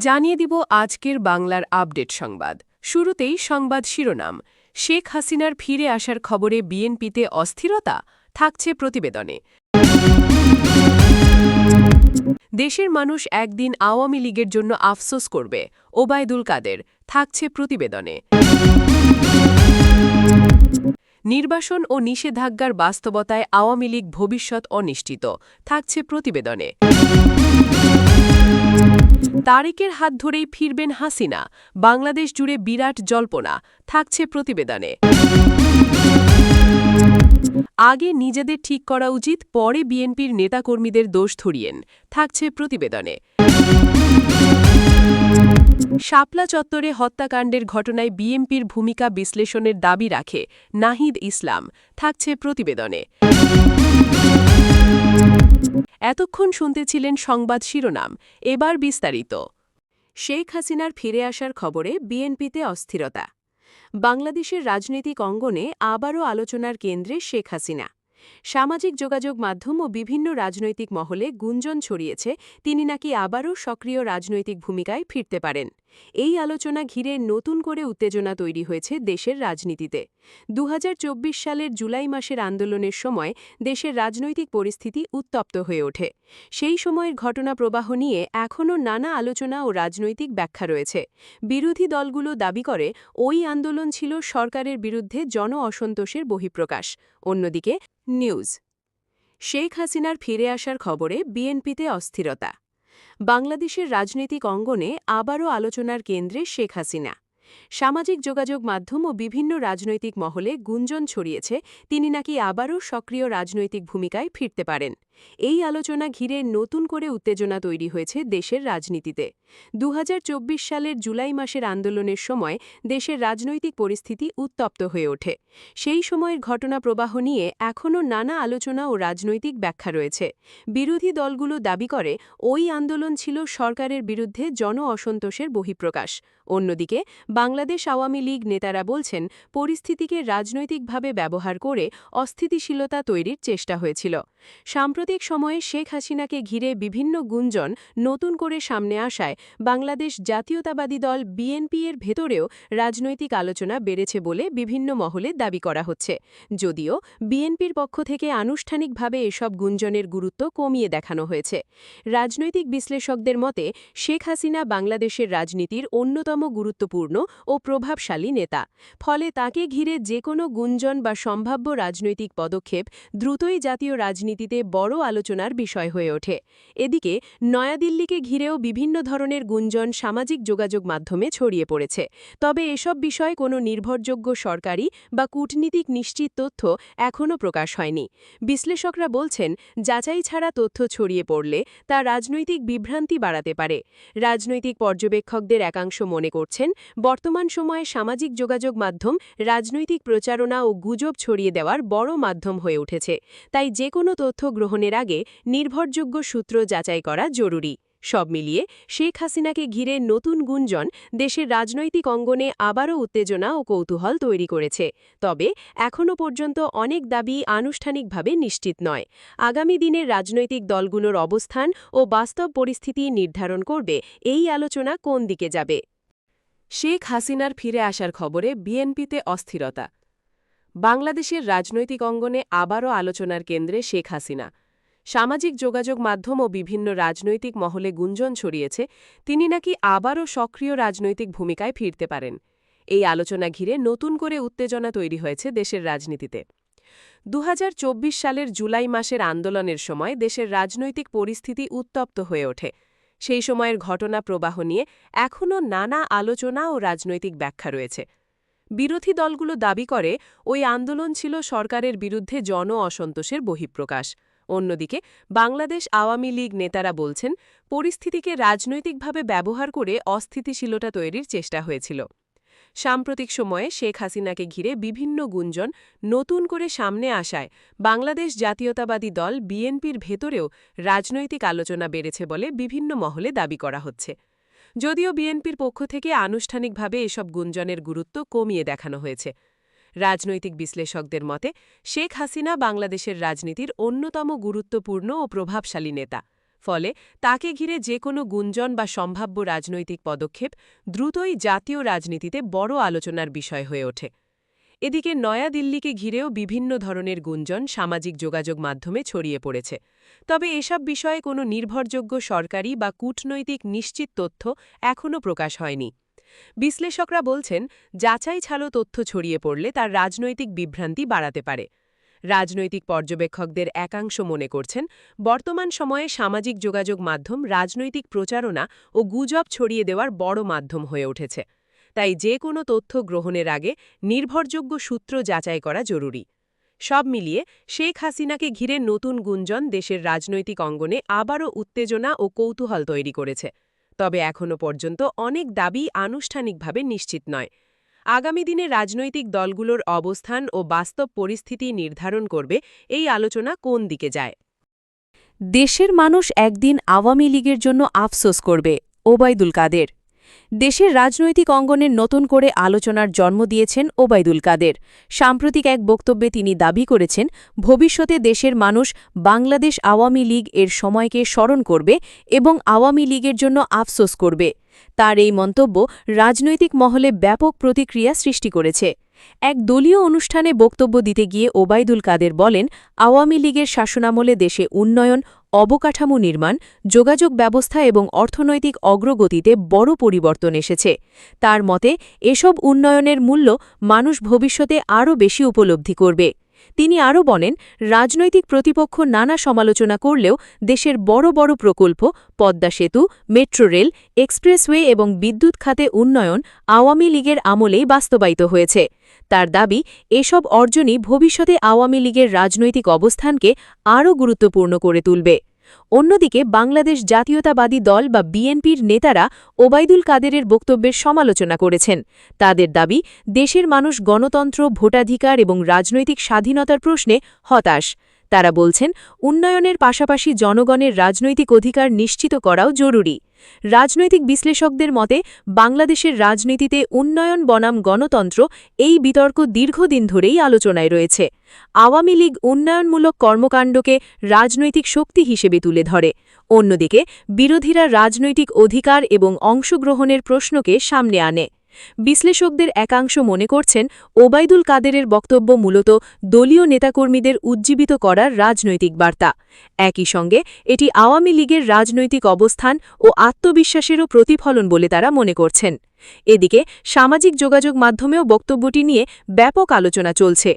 জানিয়ে দিব আজকের বাংলার আপডেট সংবাদ। শুরুতেই সংবাদ শিরোনাম। শেখ হাসিনার ফিরে আসার খবরে বিএনপিতে অস্থিরতা, থাকছে প্রতিবেদনে। দেশের মানুষ একদিন আওয়ামী লীগের জন্য আফসোস করবে, ওবায়দুল কাদের, থাকছে প্রতিবেদনে। নির্বাসন ও নিষেধাজ্ঞার বাস্তবতায় আওয়ামী লীগ ভবিষ্যৎ অনিশ্চিত, থাকছে প্রতিবেদনে। তারেকের হাত ধরেই ফিরবেন হাসিনা, বাংলাদেশ জুড়ে বিরাট জল্পনা, থাকছে প্রতিবেদনে। আগে নিজেদের ঠিক করা উচিত, পরে বিএনপির নেতাকর্মীদের দোষ ধরিয়েন, থাকছে প্রতিবেদনে। শাপলা চত্বরে হত্যাকাণ্ডের ঘটনায় বিএনপির ভূমিকা বিশ্লেষণের দাবি রাখে নাহিদ ইসলাম, থাকছে প্রতিবেদনে। এতক্ষণ শুনতেছিলেন সংবাদ শিরোনাম, এবার বিস্তারিত। শেখ হাসিনার ফিরে আসার খবরে বিএনপিতে অস্থিরতা। বাংলাদেশের রাজনৈতিক অঙ্গনে আবারও আলোচনার কেন্দ্রে শেখ হাসিনা। সামাজিক যোগাযোগ মাধ্যম ও বিভিন্ন রাজনৈতিক মহলে গুঞ্জন ছড়িয়েছে তিনি নাকি আবারও সক্রিয় রাজনৈতিক ভূমিকায় ফিরতে পারেন। এই আলোচনা ঘিরে নতুন করে উত্তেজনা তৈরি হয়েছে দেশের রাজনীতিতে। ২০২৪ সালের জুলাই মাসের আন্দোলনের সময় দেশের রাজনৈতিক পরিস্থিতি উত্তপ্ত হয়ে ওঠে। সেই সময়ের ঘটনা প্রবাহ নিয়ে এখনও নানা আলোচনা ও রাজনৈতিক ব্যাখ্যা রয়েছে। বিরোধী দলগুলো দাবি করে ওই আন্দোলন ছিল সরকারের বিরুদ্ধে জন অসন্তোষের বহিঃপ্রকাশ। অন্যদিকে নিউজ। শেখ হাসিনার ফিরে আসার খবরে বিএনপিতে অস্থিরতা। বাংলাদেশের রাজনৈতিক অঙ্গনে আবারও আলোচনার কেন্দ্রে শেখ হাসিনা। সামাজিক যোগাযোগ মাধ্যম ও বিভিন্ন রাজনৈতিক মহলে গুঞ্জন ছড়িয়েছে তিনি নাকি আবারও সক্রিয় রাজনৈতিক ভূমিকায় ফিরতে পারেন। এই আলোচনা ঘিরে নতুন করে উত্তেজনা তৈরি হয়েছে দেশের রাজনীতিতে। ২০২৪ সালের জুলাই মাসের আন্দোলনের সময় দেশের রাজনৈতিক পরিস্থিতি উত্তপ্ত হয়ে ওঠে। সেই সময়ের ঘটনা প্রবাহ নিয়ে এখনও নানা আলোচনা ও রাজনৈতিক ব্যাখ্যা রয়েছে। বিরোধী দলগুলো দাবি করে ওই আন্দোলন ছিল সরকারের বিরুদ্ধে জন অসন্তোষের বহিঃপ্রকাশ। অন্যদিকে বাংলাদেশ আওয়ামী লীগ নেতারা বলছেন পরিস্থিতিকে রাজনৈতিকভাবে ব্যবহার করে অস্থিতিশীলতা তৈরির চেষ্টা হয়েছিল। সাম্প্রতিক সময়ে শেখ হাসিনাকে ঘিরে বিভিন্ন গুঞ্জন নতুন করে সামনে আসায় বাংলাদেশ জাতীয়তাবাদী দল বিএনপি এর ভেতরেও রাজনৈতিক আলোচনা বেড়েছে বলে বিভিন্ন মহলে দাবি করা হচ্ছে। যদিও বিএনপির পক্ষ থেকে আনুষ্ঠানিকভাবে এসব গুঞ্জনের গুরুত্ব কমিয়ে দেখানো হয়েছে। রাজনৈতিক বিশ্লেষকদের মতে শেখ হাসিনা বাংলাদেশের রাজনীতির অন্যতম গুরুত্বপূর্ণ ও প্রভাবশালী নেতা। ফলে তাকে ঘিরে যে কোনো গুঞ্জন বা সম্ভাব্য রাজনৈতিক পদক্ষেপ দ্রুতই জাতীয় রাজনীতিতে বড় আলোচনার বিষয় হয়ে ওঠে। এদিকে নয়াদিল্লিকে ঘিরেও বিভিন্ন ধরনের গুঞ্জন সামাজিক যোগাযোগ মাধ্যমে ছড়িয়ে পড়েছে। তবে এসব বিষয়ে কোনো নির্ভরযোগ্য সরকারি বা কূটনীতিক নিশ্চিত তথ্য এখনও প্রকাশ হয়নি। বিশ্লেষকরা বলছেন যাচাই ছাড়া তথ্য ছড়িয়ে পড়লে তা রাজনৈতিক বিভ্রান্তি বাড়াতে পারে। রাজনৈতিক পর্যবেক্ষকদের একাংশ মনে করছেন বর্তমান সময়ে সামাজিক যোগাযোগ মাধ্যম রাজনৈতিক প্রচারণা ও গুজব ছড়িয়ে দেওয়ার বড় মাধ্যম হয়ে উঠেছে। তাই যে কোনো তথ্য গ্রহণের আগে নির্ভরযোগ্য সূত্র যাচাই করা জরুরি। সব মিলিয়ে শেখ হাসিনাকে ঘিরে নতুন গুঞ্জন দেশের রাজনৈতিক অঙ্গনে আবারও উত্তেজনা ও কৌতূহল তৈরি করেছে। তবে এখনও পর্যন্ত অনেক দাবি আনুষ্ঠানিকভাবে নিশ্চিত নয়। আগামী দিনের রাজনৈতিক দলগুলোর অবস্থান ও বাস্তব পরিস্থিতি নির্ধারণ করবে এই আলোচনা কোন দিকে যাবে। শেখ হাসিনার ফিরে আসার খবরে বিএনপিতে অস্থিরতা। বাংলাদেশের রাজনৈতিক অঙ্গনে আবারও আলোচনার কেন্দ্রে শেখ হাসিনা। সামাজিক যোগাযোগ মাধ্যম ও বিভিন্ন রাজনৈতিক মহলে গুঞ্জন ছড়িয়েছে তিনি নাকি আবারও সক্রিয় রাজনৈতিক ভূমিকায় ফিরতে পারেন। এই আলোচনা ঘিরে নতুন করে উত্তেজনা তৈরি হয়েছে দেশের রাজনীতিতে। ২০২৪ সালের জুলাই মাসের আন্দোলনের সময় দেশের রাজনৈতিক পরিস্থিতি উত্তপ্ত হয়ে ওঠে। সেই সময়ের ঘটনা প্রবাহ নিয়ে এখনও নানা আলোচনা ও রাজনৈতিক ব্যাখ্যা রয়েছে। বিরোধী দলগুলো দাবি করে ওই আন্দোলন ছিল সরকারের বিরুদ্ধে জন অসন্তোষের বহিঃপ্রকাশ। অন্যদিকে বাংলাদেশ আওয়ামী লীগ নেতারা বলছেন পরিস্থিতিকে রাজনৈতিকভাবে ব্যবহার করে অস্থিতিশীলতা তৈরির চেষ্টা হয়েছিল। সাম্প্রতিক সময়ে শেখ হাসিনাকে ঘিরে বিভিন্ন গুঞ্জন নতুন করে সামনে আসায় বাংলাদেশ জাতীয়তাবাদী দল বিএনপির ভেতরেও রাজনৈতিক আলোচনা বেড়েছে বলে বিভিন্ন মহলে দাবি করা হচ্ছে। যদিও বিএনপির পক্ষ থেকে আনুষ্ঠানিকভাবে এসব গুঞ্জনের গুরুত্ব কমিয়ে দেখানো হয়েছে। রাজনৈতিক বিশ্লেষকদের মতে শেখ হাসিনা বাংলাদেশের রাজনীতির অন্যতম গুরুত্বপূর্ণ ও প্রভাবশালী নেতা। ফলে তাকে ঘিরে যে কোনো গুঞ্জন বা সম্ভাব্য রাজনৈতিক পদক্ষেপ দ্রুতই জাতীয় রাজনীতিতে বড় আলোচনার বিষয় হয়ে ওঠে। এদিকে নয়াদিল্লিকে ঘিরেও বিভিন্ন ধরনের গুঞ্জন সামাজিক যোগাযোগ মাধ্যমে ছড়িয়ে পড়েছে। তবে এসব বিষয়ে কোনো নির্ভরযোগ্য সরকারি বা কূটনৈতিক নিশ্চিত তথ্য এখনও প্রকাশ হয়নি। বিশ্লেষকরা বলছেন, যাচাই ছাড়াও তথ্য ছড়িয়ে পড়লে তার রাজনৈতিক বিভ্রান্তি বাড়াতে পারে। রাজনৈতিক পর্যবেক্ষকদের একাংশ মনে করছেন, বর্তমান সময়ে সামাজিক যোগাযোগ মাধ্যম রাজনৈতিক প্রচারণা ও গুজব ছড়িয়ে দেওয়ার বড় মাধ্যম হয়ে উঠেছে। তাই যে কোনো তথ্য গ্রহণের আগে নির্ভরযোগ্য সূত্র যাচাই করা জরুরি। সব মিলিয়ে শেখ হাসিনাকে ঘিরে নতুন গুঞ্জন দেশের রাজনৈতিক অঙ্গনে আবারও উত্তেজনা ও কৌতূহল তৈরি করেছে। তবে এখনও পর্যন্ত অনেক দাবি আনুষ্ঠানিকভাবে নিশ্চিত নয়। আগামী দিনে রাজনৈতিক দলগুলোর অবস্থান ও বাস্তব পরিস্থিতি নির্ধারণ করবে এই আলোচনা কোন দিকে যায়। দেশের মানুষ একদিন আওয়ামী লীগের জন্য আফসোস করবে, ওবায়দুল কাদের। দেশের রাজনৈতিক অঙ্গনের নতুন করে আলোচনার জন্ম দিয়েছেন ওবায়দুল কাদের। সাম্প্রতিক এক বক্তব্যে তিনি দাবি করেছেন, ভবিষ্যতে দেশের মানুষ বাংলাদেশ আওয়ামী লীগ এর সময়কে স্মরণ করবে এবং আওয়ামী লীগের জন্য আফসোস করবে। তার এই মন্তব্য রাজনৈতিক মহলে ব্যাপক প্রতিক্রিয়া সৃষ্টি করেছে। এক দলীয় অনুষ্ঠানে বক্তব্য দিতে গিয়ে ওবায়দুল কাদের বলেন, আওয়ামী লীগের শাসনামলে দেশে উন্নয়ন, অবকাঠামো নির্মাণ, যোগাযোগ ব্যবস্থা এবং অর্থনৈতিক অগ্রগতিতে বড় পরিবর্তন এসেছে। তার মতে এসব উন্নয়নের মূল্য মানুষ ভবিষ্যতে আরও বেশি উপলব্ধি করবে। তিনি আরও বলেন, রাজনৈতিক প্রতিপক্ষ নানা সমালোচনা করলেও দেশের বড় বড় প্রকল্প, পদ্মা সেতু, মেট্রো রেল, এক্সপ্রেসওয়ে এবং বিদ্যুৎ খাতে উন্নয়ন আওয়ামী লীগের আমলেই বাস্তবায়িত হয়েছে। তার দাবি, এসব অর্জনই ভবিষ্যতে আওয়ামী লীগের রাজনৈতিক অবস্থানকে আরও গুরুত্বপূর্ণ করে তুলবে। অন্যদিকে বাংলাদেশ জাতীয়তাবাদী দল বা বিএনপির নেতারা ওবায়দুল কাদেরের বক্তব্যের সমালোচনা করেছেন। তাদের দাবি, দেশের মানুষ গণতন্ত্র, ভোটাধিকার এবং রাজনৈতিক স্বাধীনতার প্রশ্নে হতাশ। তারা বলছেন, উন্নয়নের পাশাপাশি জনগণের রাজনৈতিক অধিকার নিশ্চিত করাও জরুরি। রাজনৈতিক বিশ্লেষকদের মতে বাংলাদেশের রাজনীতিতে উন্নয়ন বনাম গণতন্ত্র এই বিতর্ক দীর্ঘদিন ধরেই আলোচনায় রয়েছে। আওয়ামী লীগ উন্নয়নমূলক কর্মকাণ্ডকে রাজনৈতিক শক্তি হিসেবে তুলে ধরে, অন্যদিকে বিরোধীরা রাজনৈতিক অধিকার এবং অংশগ্রহণের প্রশ্নকে সামনে আনে। বিশ্লেষকদের একাংশ মনে করছেন, ওবায়দুল কাদেরের বক্তব্য মূলত দলীয় নেতাকর্মীদের উজ্জীবিত করার রাজনৈতিক বার্তা। একই সঙ্গে এটি আওয়ামী লীগের রাজনৈতিক অবস্থান ও আত্মবিশ্বাসেরও প্রতিফলন বলে তারা মনে করছেন। এদিকে সামাজিক যোগাযোগ মাধ্যমেও বক্তব্যটি নিয়ে ব্যাপক আলোচনা চলছে।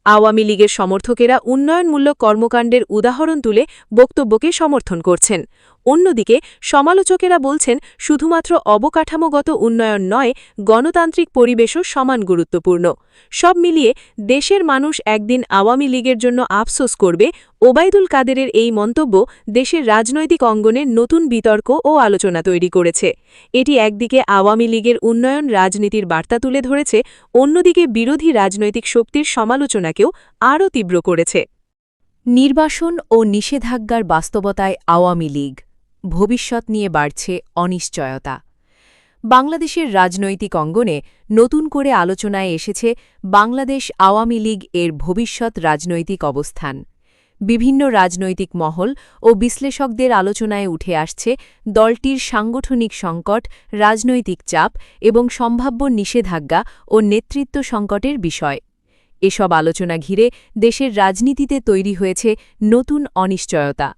আওয়ামী লীগের সমর্থকেরা উন্নয়নমূলক কর্মকাণ্ডের উদাহরণ তুলে বক্তব্যকে সমর্থন করছেন। অন্যদিকে সমালোচকেরা বলছেন, শুধুমাত্র অবকাঠামোগত উন্নয়ন নয়, গণতান্ত্রিক পরিবেশও সমান গুরুত্বপূর্ণ। সব মিলিয়ে দেশের মানুষ একদিন আওয়ামী লীগের জন্য আফসোস করবে। ওবায়দুল কাদেরের এই মন্তব্য দেশের রাজনৈতিক অঙ্গনে নতুন বিতর্ক ও আলোচনা তৈরি করেছে। এটি একদিকে আওয়ামী লীগের উন্নয়ন রাজনীতির বার্তা তুলে ধরেছে, অন্যদিকে বিরোধী রাজনৈতিক শক্তির সমালোচনাকেও আরও তীব্র করেছে। নির্বাসন ও নিষেধাজ্ঞার বাস্তবতায় আওয়ামী লীগ, ভবিষ্যৎ নিয়ে বাড়ছে অনিশ্চয়তা। বাংলাদেশের রাজনৈতিক অঙ্গনে নতুন করে আলোচনায় এসেছে বাংলাদেশ আওয়ামী লীগ এর ভবিষ্যৎ রাজনৈতিক অবস্থান। বিভিন্ন রাজনৈতিক মহল ও বিশ্লেষকদের আলোচনায় উঠে আসছে দলটির সাংগঠনিক সংকট, রাজনৈতিক চাপ এবং সম্ভাব্য নিষেধাজ্ঞা ও নেতৃত্ব সংকটের বিষয়। এসব আলোচনা ঘিরে দেশের রাজনীতিতে তৈরি হয়েছে নতুন অনিশ্চয়তা।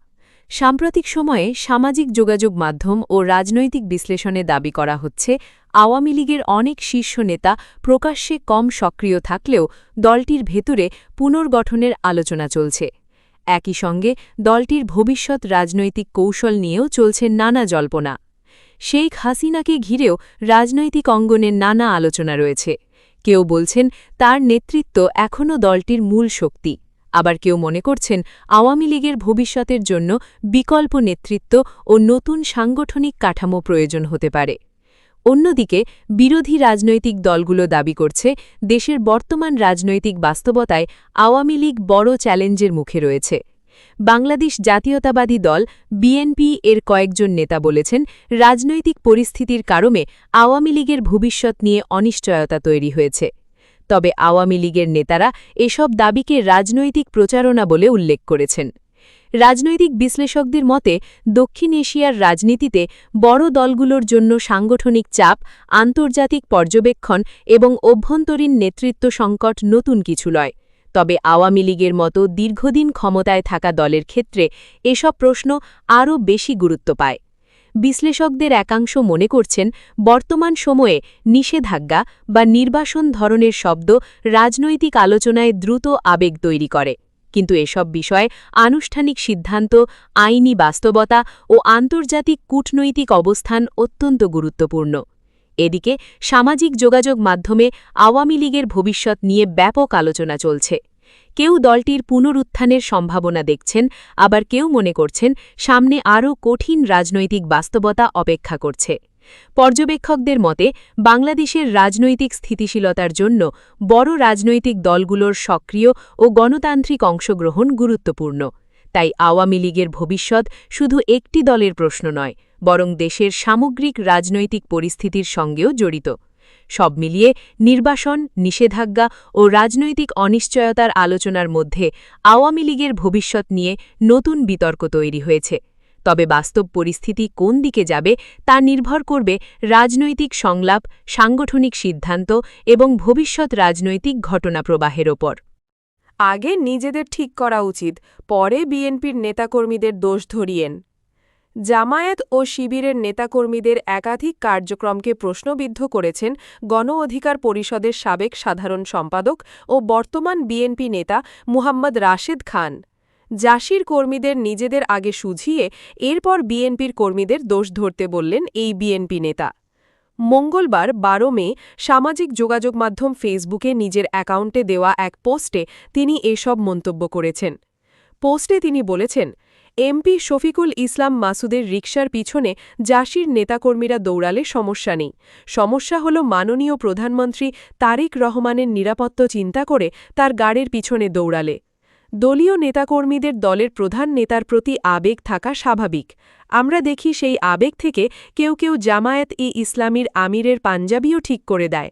সাম্প্রতিক সময়ে সামাজিক যোগাযোগ মাধ্যম ও রাজনৈতিক বিশ্লেষণে দাবি করা হচ্ছে, আওয়ামী লীগের অনেক শীর্ষ নেতা প্রকাশ্যে কম সক্রিয় থাকলেও দলটির ভেতরে পুনর্গঠনের আলোচনা চলছে। একই সঙ্গে দলটির ভবিষ্যৎ রাজনৈতিক কৌশল নিয়েও চলছে নানা জল্পনা। শেখ হাসিনাকে ঘিরেও রাজনৈতিক অঙ্গনে নানা আলোচনা রয়েছে। কেউ বলছেন, তার নেতৃত্ব এখনও দলটির মূল শক্তি। আবার কেউ মনে করছেন, আওয়ামী লীগের ভবিষ্যতের জন্য বিকল্প নেতৃত্ব ও নতুন সাংগঠনিক কাঠামো প্রয়োজন হতে পারে। অন্যদিকে বিরোধী রাজনৈতিক দলগুলো দাবি করছে, দেশের বর্তমান রাজনৈতিক বাস্তবতায় আওয়ামী লীগ বড় চ্যালেঞ্জের মুখে রয়েছে। বাংলাদেশ জাতীয়তাবাদী দল বিএনপি এর কয়েকজন নেতা বলেছেন, রাজনৈতিক পরিস্থিতির কারণে আওয়ামী লীগের ভবিষ্যৎ নিয়ে অনিশ্চয়তা তৈরি হয়েছে। তবে আওয়ামী লীগের নেতারা এসব দাবিকে রাজনৈতিক প্রচারণা বলে উল্লেখ করেছেন। রাজনৈতিক বিশ্লেষকদের মতে দক্ষিণ এশিয়ার রাজনীতিতে বড় দলগুলোর জন্য সাংগঠনিক চাপ, আন্তর্জাতিক পর্যবেক্ষণ এবং অভ্যন্তরীণ নেতৃত্ব সংকট নতুন কিছু নয়। তবে আওয়ামী লীগের মতো দীর্ঘদিন ক্ষমতায় থাকা দলের ক্ষেত্রে এসব প্রশ্ন আরও বেশি গুরুত্ব পায়। বিশ্লেষকদের একাংশ মনে করছেন বর্তমান সময়ে নিষেধাজ্ঞা বা নির্বাসন ধরনের শব্দ রাজনৈতিক আলোচনায় দ্রুত আবেগ তৈরি করে, কিন্তু এসব বিষয়ে আনুষ্ঠানিক সিদ্ধান্ত, আইনি বাস্তবতা ও আন্তর্জাতিক কূটনৈতিক অবস্থান অত্যন্ত গুরুত্বপূর্ণ। এদিকে সামাজিক যোগাযোগ মাধ্যমে আওয়ামী লীগের ভবিষ্যৎ নিয়ে ব্যাপক আলোচনা চলছে। কেউ দলটির পুনরুত্থানের সম্ভাবনা দেখছেন, আবার কেউ মনে করছেন সামনে আরও কঠিন রাজনৈতিক বাস্তবতা অপেক্ষা করছে। পর্যবেক্ষকদের মতে বাংলাদেশের রাজনৈতিক স্থিতিশীলতার জন্য বড় রাজনৈতিক দলগুলোর সক্রিয় ও গণতান্ত্রিক অংশগ্রহণ গুরুত্বপূর্ণ। তাই আওয়ামী লীগের ভবিষ্যৎ শুধু একটি দলের প্রশ্ন নয়, বরং দেশের সামগ্রিক রাজনৈতিক পরিস্থিতির সঙ্গেও জড়িত। সব মিলিয়ে নির্বাসন, নিষেধাজ্ঞা ও রাজনৈতিক অনিশ্চয়তার আলোচনার মধ্যে আওয়ামী লীগের ভবিষ্যৎ নিয়ে নতুন বিতর্ক তৈরি হয়েছে। তবে বাস্তব পরিস্থিতি কোন দিকে যাবে তা নির্ভর করবে রাজনৈতিক সংলাপ, সাংগঠনিক সিদ্ধান্ত এবং ভবিষ্যৎ রাজনৈতিক ঘটনাপ্রবাহের ওপর। আগে নিজেদের ঠিক করা উচিত, পরে বিএনপির নেতাকর্মীদের দোষ ধরিয়েন। জামায়াত ও শিবিরের নেতাকর্মীদের একাধিক কার্যক্রমকে প্রশ্নবিদ্ধ করেছেন গণ অধিকার পরিষদের সাবেক সাধারণ সম্পাদক ও বর্তমান বিএনপি নেতা মুহাম্মদ রাশেদ খান। জাসির কর্মীদের নিজেদের আগে শুঝিয়ে এরপর বিএনপির কর্মীদের দোষ ধরতে বললেন এই বিএনপি নেতা। মঙ্গলবার ১২ মে সামাজিক যোগাযোগ মাধ্যম ফেসবুকে নিজের অ্যাকাউন্টে দেওয়া এক পোস্টে তিনি এসব মন্তব্য করেছেন। পোস্টে তিনি বলেছেন, এমপি শফিকুল ইসলাম মাসুদের রিকশার পিছনে জাসির নেতাকর্মীরা দৌড়ালে সমস্যা নেই, সমস্যা হল মাননীয় প্রধানমন্ত্রী তারেক রহমানের নিরাপত্তা চিন্তা করে তার গাড়ির পিছনে দৌড়ালে। দলীয় নেতাকর্মীদের দলের প্রধান নেতার প্রতি আবেগ থাকা স্বাভাবিক। আমরা দেখি সেই আবেগ থেকে কেউ কেউ জামায়াত-ই ইসলামীর আমিরের পাঞ্জাবিও ঠিক করে দেয়।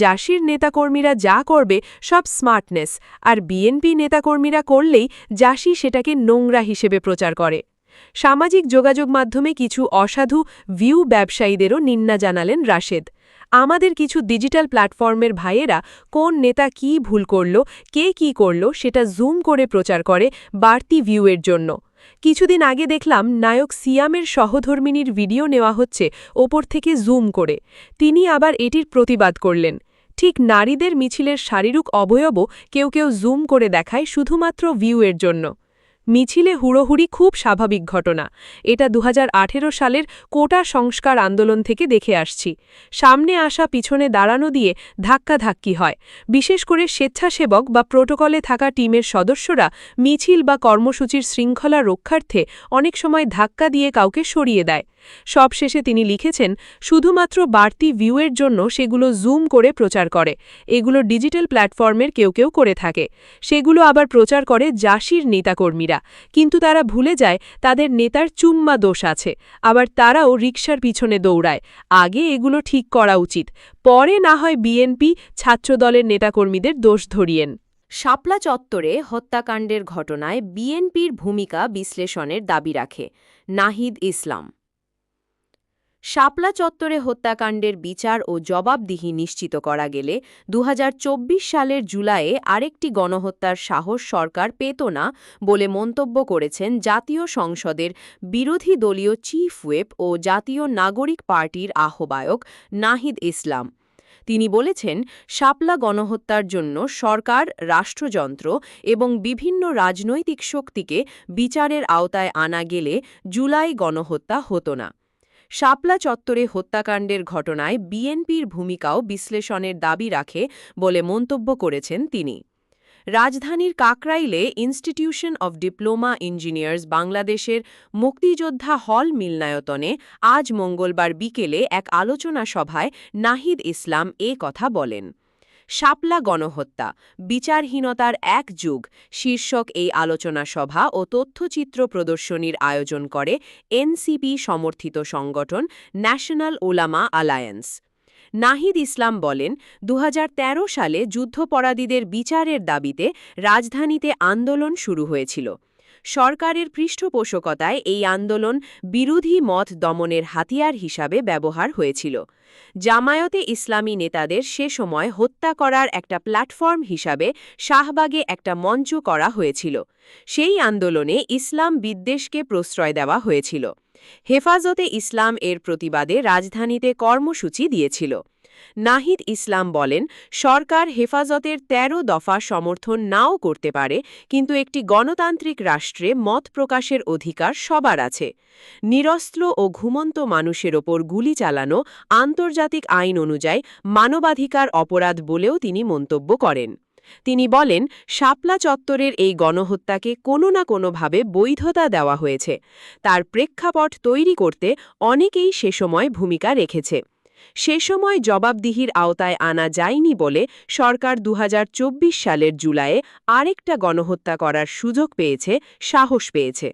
জাসির নেতাকর্মীরা যা করবে সব স্মার্টনেস, আর বিএনপি নেতাকর্মীরা করলেই জাসি সেটাকে নোংরা হিসেবে প্রচার করে। সামাজিক যোগাযোগ মাধ্যমে কিছু অসাধু ভিউ ব্যবসায়ীদেরও নিন্দা জানালেন রাশেদ। আমাদের কিছু ডিজিটাল প্ল্যাটফর্মের ভাইয়েরা কোন নেতা কি ভুল করল, কে কি করল সেটা জুম করে প্রচার করে বাড়তি ভিউয়ের জন্য। কিছুদিন আগে দেখলাম নায়ক সিয়ামের সহধর্মিনীর ভিডিও নেওয়া হচ্ছে ওপর থেকে জুম করে। তিনি আবার এটির প্রতিবাদ করলেন। ঠিক নারীদের মিছিলের শারীরিক অবয়বও কেউ কেউ জুম করে দেখায় শুধুমাত্র ভিউয়ের জন্য। মিছিলে হুড়োহুড়ি খুব স্বাভাবিক ঘটনা। এটা ২০১৮ সালের কোটা সংস্কার আন্দোলন থেকে দেখে আসছি। সামনে আসা পিছনে দাঁড়ানো দিয়ে ধাক্কাধাক্কি হয়। বিশেষ করে স্বেচ্ছাসেবক বা প্রোটোকলে থাকা টিমের সদস্যরা মিছিল বা কর্মসূচির শৃঙ্খলা রক্ষার্থে অনেক সময় ধাক্কা দিয়ে কাউকে সরিয়ে দেয়। সবশেষে তিনি লিখেছেন, শুধুমাত্র বাড়তি ভিউয়ের জন্য সেগুলো জুম করে প্রচার করে। এগুলো ডিজিটাল প্ল্যাটফর্মের কেউ কেউ করে থাকে। সেগুলো আবার প্রচার করে জাসির নেতাকর্মীরা, কিন্তু তারা ভুলে যায় তাদের নেতার চুম্মা দোষ আছে। আবার তারাও রিকশার পিছনে দৌড়ায়। আগে এগুলো ঠিক করা উচিত, পরে না হয় বিএনপি ছাত্রদলের নেতাকর্মীদের দোষ ধরিয়েন। শাপলা চত্বরে হত্যাকাণ্ডের ঘটনায় বিএনপির ভূমিকা বিশ্লেষণের দাবি রাখে নাহিদ ইসলাম। শাপলা চত্বরে হত্যাকাণ্ডের বিচার ও জবাবদিহি নিশ্চিত করা গেলে ২০২৪ সালের জুলাইয়ে আরেকটি গণহত্যার সাহস সরকার পেত না বলে মন্তব্য করেছেন জাতীয় সংসদের বিরোধী দলীয় চিফ হুইপ ও জাতীয় নাগরিক পার্টির আহ্বায়ক নাহিদ ইসলাম। তিনি বলেছেন, শাপলা গণহত্যার জন্য সরকার, রাষ্ট্রযন্ত্র এবং বিভিন্ন রাজনৈতিক শক্তিকে বিচারের আওতায় আনা গেলে জুলাই গণহত্যা হতো না। শাপলা চত্বরে হত্যাকাণ্ডের ঘটনায় বিএনপির ভূমিকাও বিশ্লেষণের দাবি রাখে বলে মন্তব্য করেছেন তিনি। রাজধানীর কাকরাইলে ইনস্টিটিউশন অব ডিপ্লোমা ইঞ্জিনিয়ার্স বাংলাদেশের মুক্তিযোদ্ধা হল মিলনায়তনে আজ মঙ্গলবার বিকেলে এক আলোচনা সভায় নাহিদ ইসলাম এ কথা বলেন। শাপলা গণহত্যা, বিচারহীনতার এক যুগ শীর্ষক এই আলোচনা সভা ও তথ্যচিত্র প্রদর্শনীর আয়োজন করে এনসিপি সমর্থিত সংগঠন ন্যাশনাল ওলামা আলায়েন্স। নাহিদ ইসলাম বলেন, ২০১৩ সালে যুদ্ধপরাধীদের বিচারের দাবিতে রাজধানীতে আন্দোলন শুরু হয়েছিল। সরকারের পৃষ্ঠপোষকতায় এই আন্দোলন বিরোধী মত দমনের হাতিয়ার হিসাবে ব্যবহার হয়েছিল। জামায়াতে ইসলামী নেতাদের সে সময় হত্যা করার একটা প্ল্যাটফর্ম হিসাবে শাহবাগে একটা মঞ্চ করা হয়েছিল। সেই আন্দোলনে ইসলাম বিদ্বেষকে প্রশ্রয় দেওয়া হয়েছিল। হেফাজতে ইসলাম এর প্রতিবাদে রাজধানীতে কর্মসূচি দিয়েছিল। নাহিদ ইসলাম বলেন, সরকার হেফাজতের ১৩ দফা সমর্থন নাও করতে পারে, কিন্তু একটি গণতান্ত্রিক রাষ্ট্রে মত প্রকাশের অধিকার সবার আছে। নিরস্ত্র ও ঘুমন্ত মানুষের ওপর গুলি চালানো আন্তর্জাতিক আইন অনুযায়ী মানবাধিকার অপরাধ বলেও তিনি মন্তব্য করেন। তিনি বলেন, শাপলা চত্বরের এই গণহত্যাকে কোনো না কোনোভাবে বৈধতা দেওয়া হয়েছে। তার প্রেক্ষাপট তৈরি করতে অনেকেই সে সময় ভূমিকা রেখেছে। সে সময় জবাবদিহির আওতায় আনা যায়নি বলে সরকার ২০২৪ সালের জুলাইয়ে আরেকটা গণহত্যা করার সুযোগ পেয়েছে, সাহস পেয়েছে।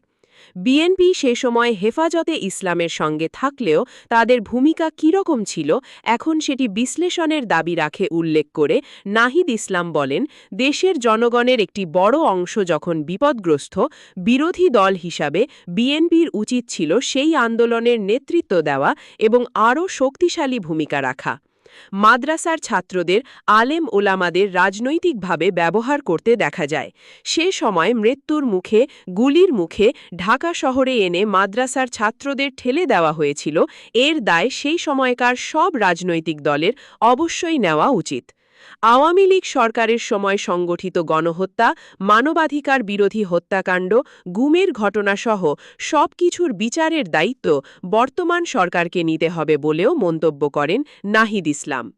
বিএনপি সে সময় হেফাজতে ইসলামের সঙ্গে থাকলেও তাদের ভূমিকা কীরকম ছিল এখন সেটি বিশ্লেষণের দাবি রাখে উল্লেখ করে নাহিদ ইসলাম বলেন, দেশের জনগণের একটি বড় অংশ যখন বিপদগ্রস্ত, বিরোধী দল হিসাবে বিএনপির উচিত ছিল সেই আন্দোলনের নেতৃত্ব দেওয়া এবং আরও শক্তিশালী ভূমিকা রাখা। মাদ্রাসার ছাত্রদের আলেম ওলামাদের রাজনৈতিকভাবে ব্যবহার করতে দেখা যায়। সে সময় মৃত্যুর মুখে, গুলির মুখে ঢাকা শহরে এনে মাদ্রাসার ছাত্রদের ঠেলে দেওয়া হয়েছিল। এর দায় সেই সময়কার সব রাজনৈতিক দলের অবশ্যই নেওয়া উচিত। আওয়ামী লীগ সরকারের সময় সংগঠিত গণহত্যা, মানবাধিকার বিরোধী হত্যাকাণ্ড, গুমের ঘটনাসহ সব কিছুর বিচারের দায়িত্ব বর্তমান সরকারকে নিতে হবে বলেও মন্তব্য করেন নাহিদ ইসলাম।